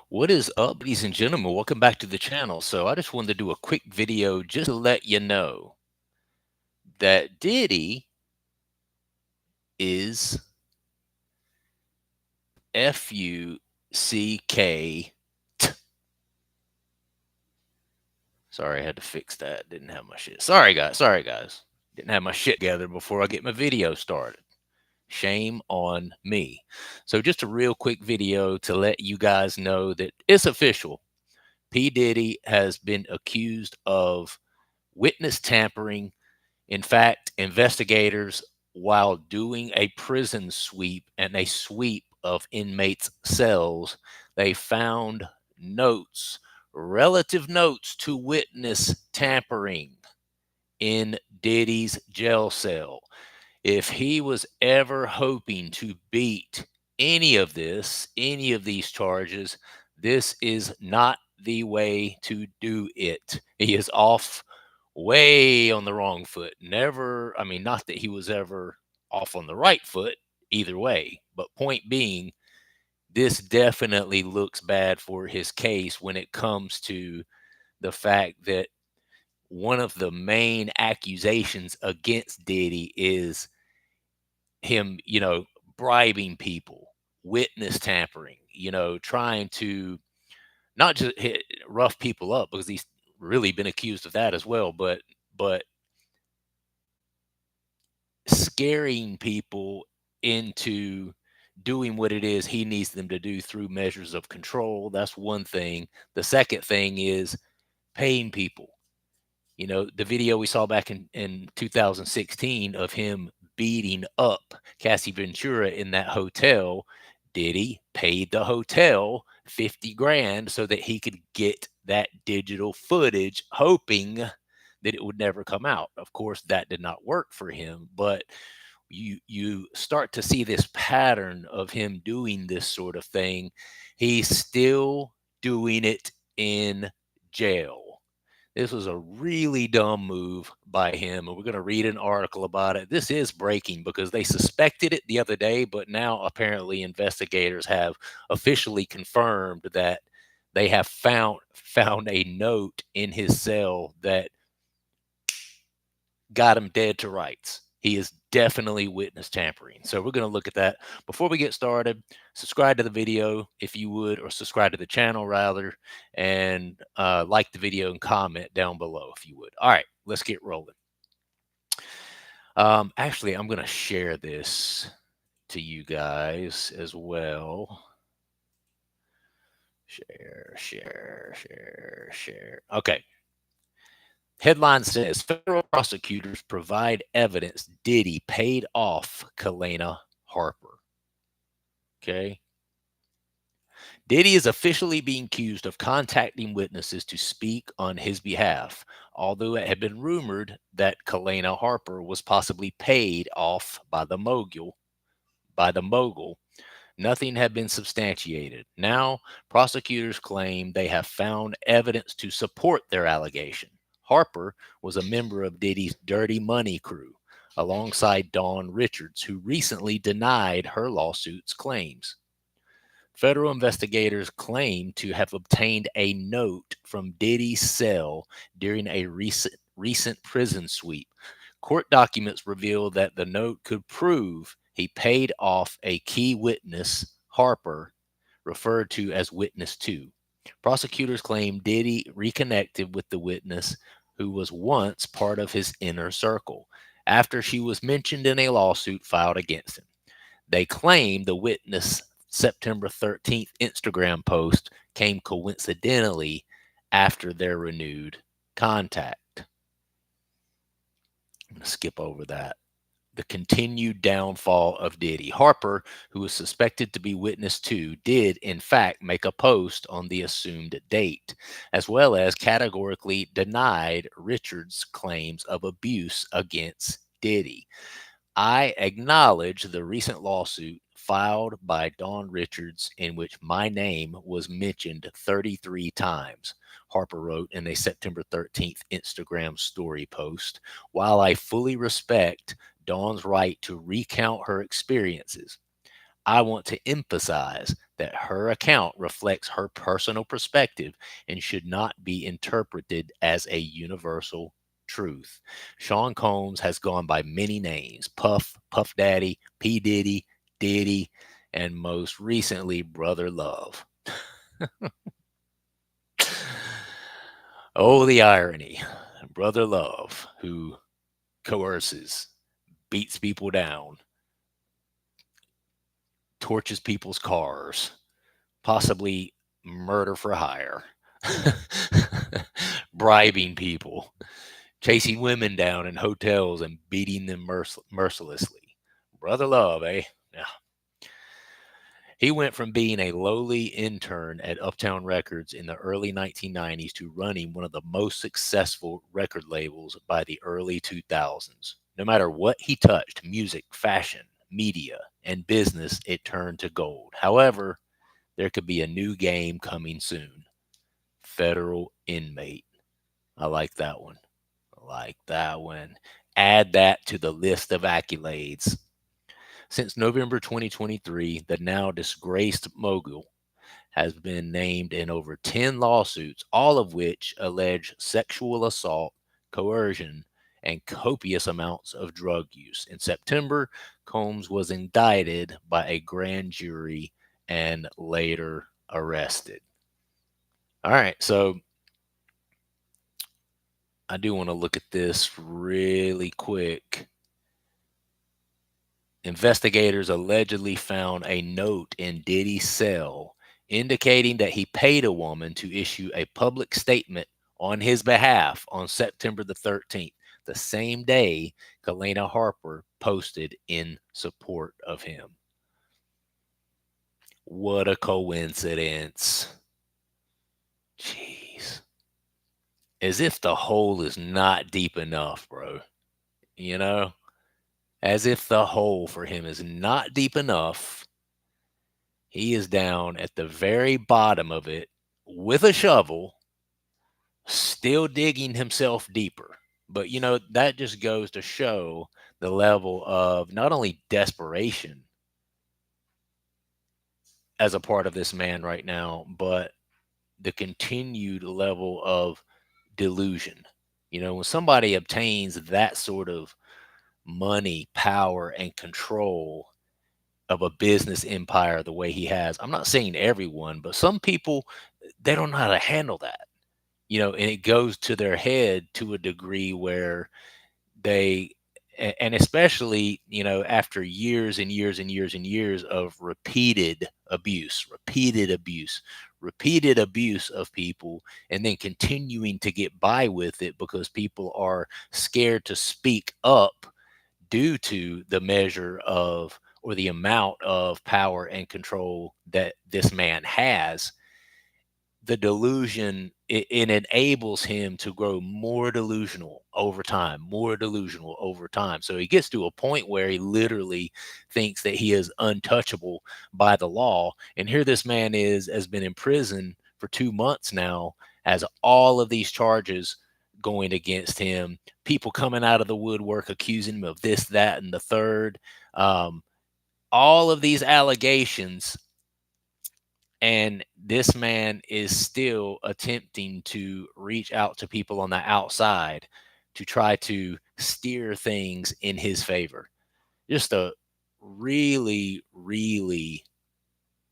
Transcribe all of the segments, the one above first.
What is up, ladies and gentlemen? Welcome back to the channel. So I just wanted to do a quick video just to let you know that Diddy is Fuck. Sorry, I had to fix that. Didn't have my shit. Sorry, guys. Sorry, guys. Didn't have my shit together before I get my video started. Shame on me. So just a real quick video to let you guys know that it's official. P. Diddy has been accused of witness tampering. In fact, investigators, while doing a prison sweep and a sweep of inmates' cells, they found notes, relative notes to witness tampering in Diddy's jail cell. If he was ever hoping to beat any of this, any of these charges, this is not the way to do it. He is off way on the wrong foot. Never, I mean, not that he was ever off on the right foot either way, but point being, this definitely looks bad for his case when it comes to the fact that one of the main accusations against Diddy is him, bribing people, witness tampering, trying to not just rough people up because he's really been accused of that as well, but scaring people into doing what it is he needs them to do through measures of control. That's one thing. The second thing is paying people. The video we saw back in 2016 of him beating up Cassie Ventura in that hotel. Diddy paid the hotel 50 grand so that he could get that digital footage, hoping that it would never come out. Of course, that did not work for him, but you start to see this pattern of him doing this sort of thing. He's still doing it in jail. This was a really dumb move by him, and we're going to read an article about it. This is breaking because they suspected it the other day, but now apparently investigators have officially confirmed that they have found a note in his cell that got him dead to rights. He is definitely witness tampering. So we're going to look at that. Before we get started, subscribe to the video if you would, or subscribe to the channel rather, and like the video and comment down below if you would. All right, let's get rolling. Actually, I'm going to share this to you guys as well. Share. Okay. Headline says federal prosecutors provide evidence Diddy paid off Kalena Harper. Okay. Diddy is officially being accused of contacting witnesses to speak on his behalf, although it had been rumored that Kalena Harper was possibly paid off by the mogul. Nothing had been substantiated. Now, prosecutors claim they have found evidence to support their allegation. Harper was a member of Diddy's Dirty Money crew, alongside Dawn Richards, who recently denied her lawsuit's claims. Federal investigators claim to have obtained a note from Diddy's cell during a recent prison sweep. Court documents reveal that the note could prove he paid off a key witness, Harper, referred to as Witness 2. Prosecutors claim Diddy reconnected with the witness who was once part of his inner circle after she was mentioned in a lawsuit filed against him. They claim the witness' September 13th Instagram post came coincidentally after their renewed contact. I'm going to skip over that. The continued downfall of Diddy. Harper, who was suspected to be witness 2, did in fact make a post on the assumed date, as well as categorically denied Richards' claims of abuse against Diddy. I acknowledge the recent lawsuit filed by Dawn Richards in which my name was mentioned 33 times, Harper wrote in a September 13th Instagram story post. While I fully respect Dawn's right to recount her experiences, I want to emphasize that her account reflects her personal perspective and should not be interpreted as a universal truth. Sean Combs has gone by many names: Puff, Puff Daddy, P. Diddy, Diddy, and most recently, Brother Love. Oh, the irony. Brother Love, who coerces, beats people down, torches people's cars, possibly murder for hire, bribing people, chasing women down in hotels and beating them mercilessly. Brother Love, eh? Yeah. He went from being a lowly intern at Uptown Records in the early 1990s to running one of the most successful record labels by the early 2000s. No matter what he touched, music, fashion, media, and business, it turned to gold. However, there could be a new game coming soon: federal inmate. I like that one. I like that one. Add that to the list of accolades. Since November 2023, the now disgraced mogul has been named in over 10 lawsuits, all of which allege sexual assault, coercion, and copious amounts of drug use. In September, Combs was indicted by a grand jury and later arrested. All right, so I do want to look at this really quick. Investigators allegedly found a note in Diddy's cell indicating that he paid a woman to issue a public statement on his behalf on September the 13th, the same day Kalena Harper posted in support of him. What a coincidence. Jeez. As if the hole is not deep enough, bro. You know? As if the hole for him is not deep enough. He is down at the very bottom of it with a shovel, still digging himself deeper. But, that just goes to show the level of not only desperation as a part of this man right now, but the continued level of delusion. When somebody obtains that sort of money, power, and control of a business empire the way he has, I'm not saying everyone, but some people, they don't know how to handle that, and it goes to their head to a degree where they, and especially, after years and years and years and years of repeated abuse of people, and then continuing to get by with it because people are scared to speak up due to the measure of, or the amount of power and control that this man has. The delusion, it enables him to grow more delusional over time, more delusional over time. So he gets to a point where he literally thinks that he is untouchable by the law. And here this man has been in prison for 2 months now, has all of these charges going against him, people coming out of the woodwork accusing him of this, that, and the third. Um, all of these allegations, and this man is still attempting to reach out to people on the outside to try to steer things in his favor. Just a really, really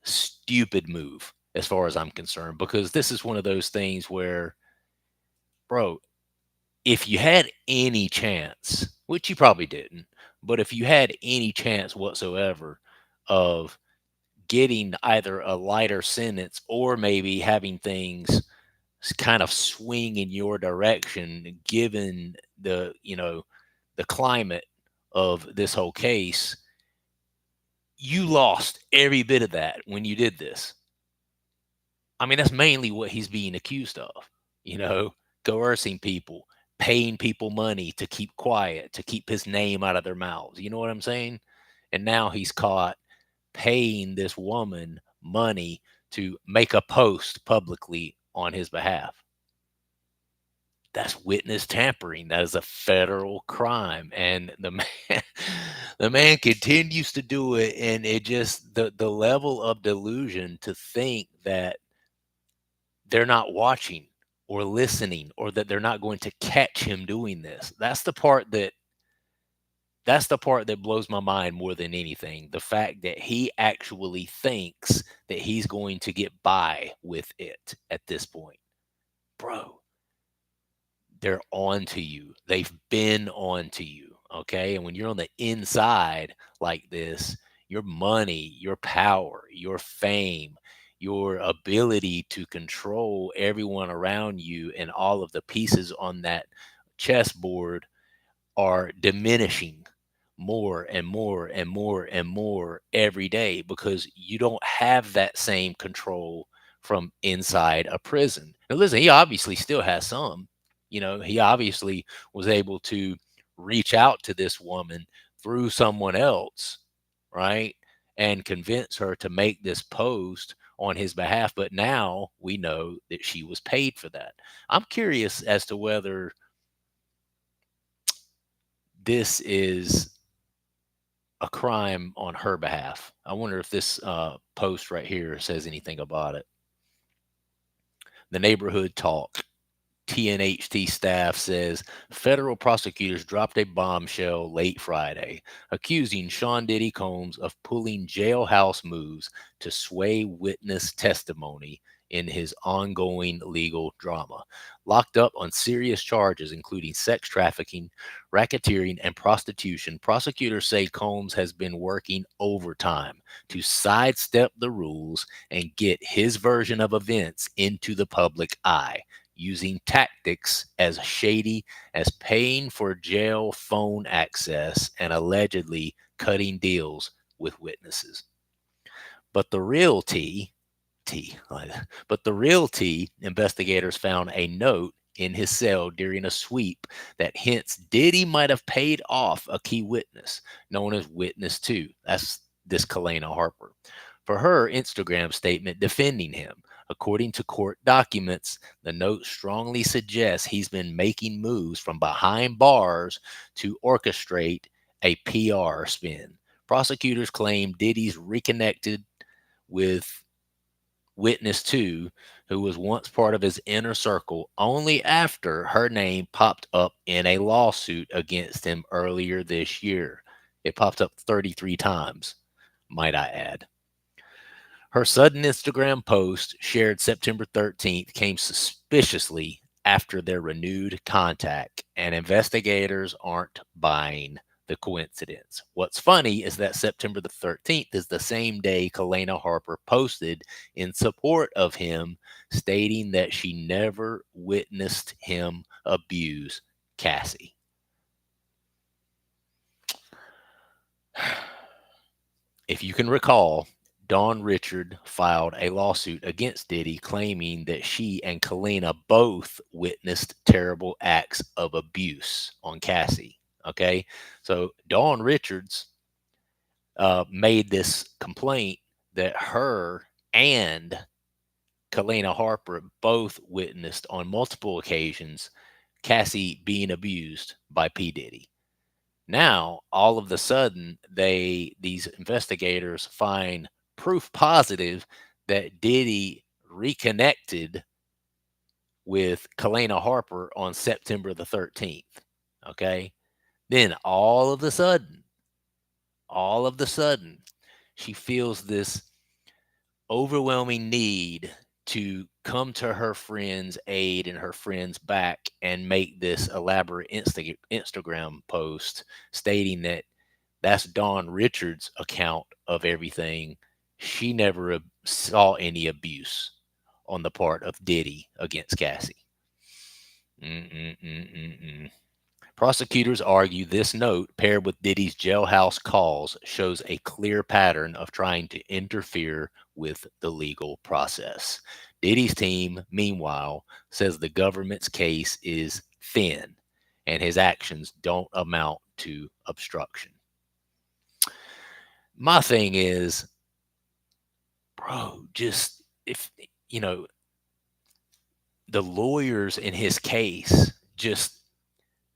stupid move as far as I'm concerned, because this is one of those things where, bro, if you had any chance, which you probably didn't, but if you had any chance whatsoever of getting either a lighter sentence or maybe having things kind of swing in your direction, given the climate of this whole case, you lost every bit of that when you did this. I mean, that's mainly what he's being accused of, you know, coercing people, paying people money to keep quiet, to keep his name out of their mouths. You know what I'm saying? And now he's caught paying this woman money to make a post publicly on his behalf. That's witness tampering. That is a federal crime. And the man, The man continues to do it, and it just the level of delusion to think that they're not watching or listening or that they're not going to catch him doing this. That's the part that blows my mind more than anything. The fact that he actually thinks that he's going to get by with it at this point. Bro, they're on to you. They've been on to you. Okay. And when you're on the inside like this, your money, your power, your fame, your ability to control everyone around you and all of the pieces on that chessboard are diminishing more and more and more and more every day because you don't have that same control from inside a prison. Now, listen, he obviously still has some. He obviously was able to reach out to this woman through someone else, right? And convince her to make this post on his behalf. But now we know that she was paid for that. I'm curious as to whether this is a crime on her behalf. I wonder if this post right here says anything about it. The neighborhood talk. TNHT staff says federal prosecutors dropped a bombshell late Friday, accusing Sean Diddy Combs of pulling jailhouse moves to sway witness testimony in his ongoing legal drama. Locked up on serious charges, including sex trafficking, racketeering, and prostitution, prosecutors say Combs has been working overtime to sidestep the rules and get his version of events into the public eye, using tactics as shady as paying for jail phone access and allegedly cutting deals with witnesses. But the real tea, but the real tea, investigators found a note in his cell during a sweep that hints Diddy might have paid off a key witness, known as Witness 2. That's this Kalena Harper, for her Instagram statement defending him. According to court documents, the note strongly suggests he's been making moves from behind bars to orchestrate a PR spin. Prosecutors claim Diddy's reconnected with Witness 2, who was once part of his inner circle, only after her name popped up in a lawsuit against him earlier this year. It popped up 33 times, might I add. Her sudden Instagram post, shared September 13th, came suspiciously after their renewed contact, and investigators aren't buying the coincidence. What's funny is that September the 13th is the same day Kalena Harper posted in support of him, stating that she never witnessed him abuse Cassie. If you can recall, Dawn Richard filed a lawsuit against Diddy claiming that she and Kalena both witnessed terrible acts of abuse on Cassie. Okay. So Dawn Richards made this complaint that her and Kalena Harper both witnessed on multiple occasions Cassie being abused by P. Diddy. Now, all of the sudden, these investigators find proof positive that Diddy reconnected with Kalena Harper on September the 13th. Okay. Then all of the sudden, she feels this overwhelming need to come to her friend's aid and her friend's back and make this elaborate Instagram post stating that that's Dawn Richards' account of everything. She never saw any abuse on the part of Diddy against Cassie. Mm-mm-mm-mm-mm. Prosecutors argue this note, paired with Diddy's jailhouse calls, shows a clear pattern of trying to interfere with the legal process. Diddy's team, meanwhile, says the government's case is thin and his actions don't amount to obstruction. My thing is, bro, just if, you know, the lawyers in his case just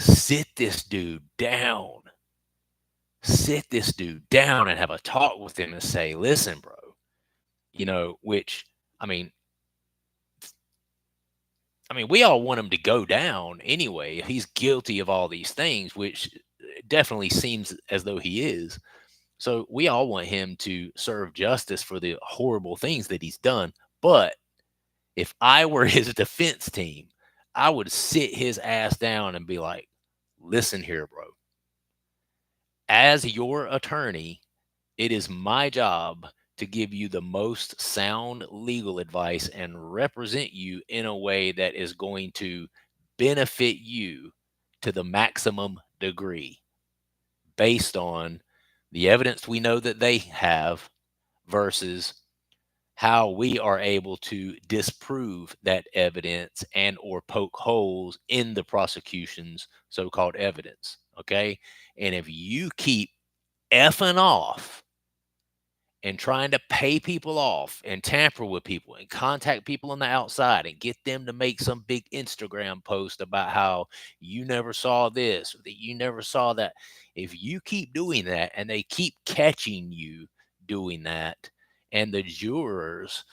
sit this dude down sit this dude down and have a talk with him and say, listen, bro, which, I mean, we all want him to go down anyway. If he's guilty of all these things, which definitely seems as though he is. So we all want him to serve justice for the horrible things that he's done. But if I were his defense team, I would sit his ass down and be like, listen here, bro. As your attorney, it is my job to give you the most sound legal advice and represent you in a way that is going to benefit you to the maximum degree based on the evidence we know that they have versus how we are able to disprove that evidence and or poke holes in the prosecution's so-called evidence. Okay. And if you keep effing off and trying to pay people off and tamper with people and contact people on the outside and get them to make some big Instagram post about how you never saw this or that you never saw that. If you keep doing that and they keep catching you doing that, and the jurors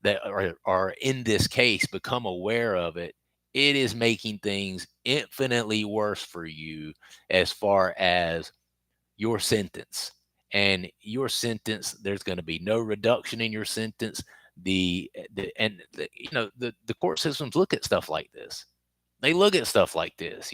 that are in this case become aware of it, it is making things infinitely worse for you as far as your sentence. And your sentence, there's going to be no reduction in your sentence. The court systems look at stuff like this. They look at stuff like this.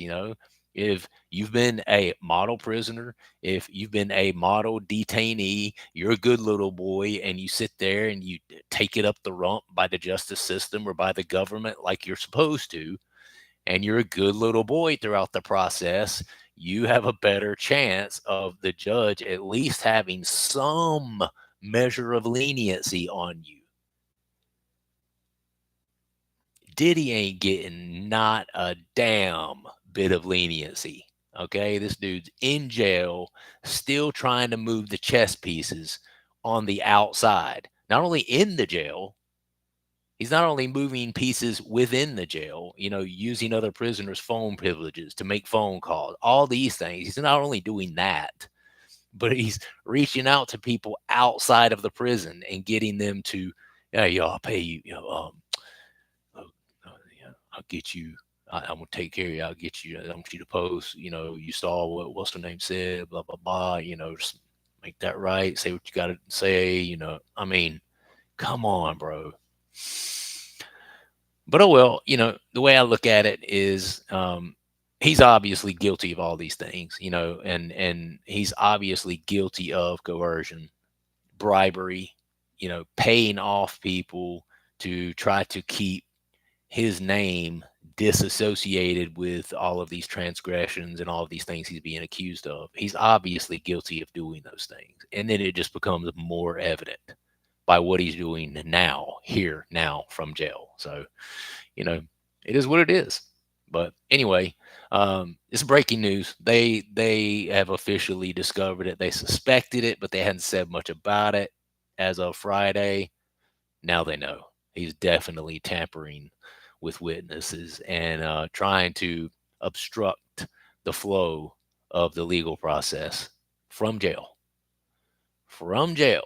If you've been a model prisoner, if you've been a model detainee, you're a good little boy, and you sit there and you take it up the rump by the justice system or by the government like you're supposed to, and you're a good little boy throughout the process, you have a better chance of the judge at least having some measure of leniency on you. Diddy ain't getting not a damn bit of leniency. Okay, this dude's in jail, still trying to move the chess pieces on the outside. Not only in the jail, he's not only moving pieces within the jail, using other prisoners' phone privileges to make phone calls, all these things. He's not only doing that, but he's reaching out to people outside of the prison and getting them to, yeah, yo, I'll pay you, yeah, I'll get you. I'm gonna take care of you. I'll get you. I want you to post. You saw what's her name said. Blah blah blah. Just make that right. Say what you got to say. Come on, bro. But oh well, the way I look at it is he's obviously guilty of all these things, and he's obviously guilty of coercion, bribery, paying off people to try to keep his name disassociated with all of these transgressions and all of these things he's being accused of. He's obviously guilty of doing those things. And then it just becomes more evident by what he's doing now from jail. So, it is what it is. But anyway, it's breaking news. They have officially discovered it. They suspected it, but they hadn't said much about it as of Friday. Now they know. He's definitely tampering with witnesses and trying to obstruct the flow of the legal process from jail. From jail.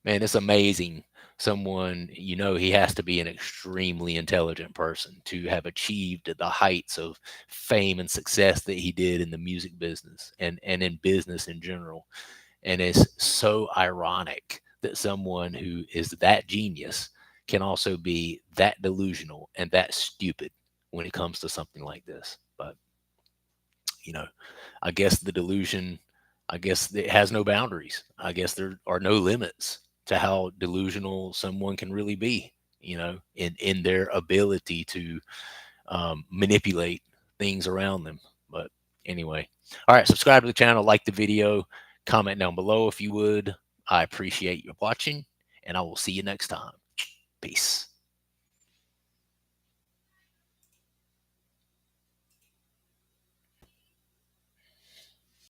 Man, it's amazing. Someone, he has to be an extremely intelligent person to have achieved the heights of fame and success that he did in the music business and in business in general. And it's so ironic that someone who is that genius can also be that delusional and that stupid when it comes to something like this. But, I guess the delusion, it has no boundaries. I guess there are no limits to how delusional someone can really be, in their ability to manipulate things around them. But anyway, all right, subscribe to the channel, like the video, comment down below if you would. I appreciate you watching, and I will see you next time. Peace.